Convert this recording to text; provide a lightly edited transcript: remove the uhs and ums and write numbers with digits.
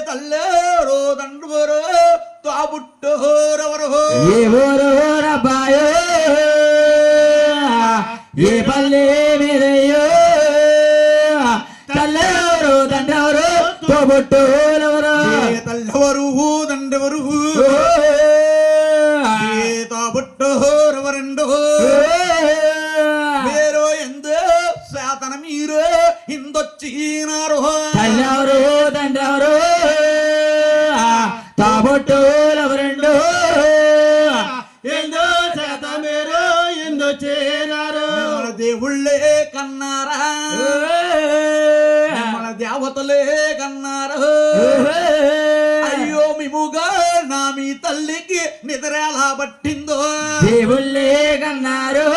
తల్లేరో తండ్రువరో తాబుట్టోరెవరో బాయో ఏ పల్లె మీదయ్యో తల్లెవరు తండ్రెవరు తోబుట్టోలెవరు తల్లెవరు తండ్రెవరు తాబుట్టోరెవరండో వేరో ఎందో శాతన మీరు ఇందొచ్చినారు తల్లెవరు తండ్రెవరు తాబుట్టోలెవరండో ఎందో శాత మీరు ఇందొచ్చినారు దేవుళ్ళే కన్నారా మన దేవతలే కన్నారు అయ్యో మిముగా నా మీ తల్లికి నిద్ర ఎలా పట్టిందో దేవుళ్ళే కన్నారు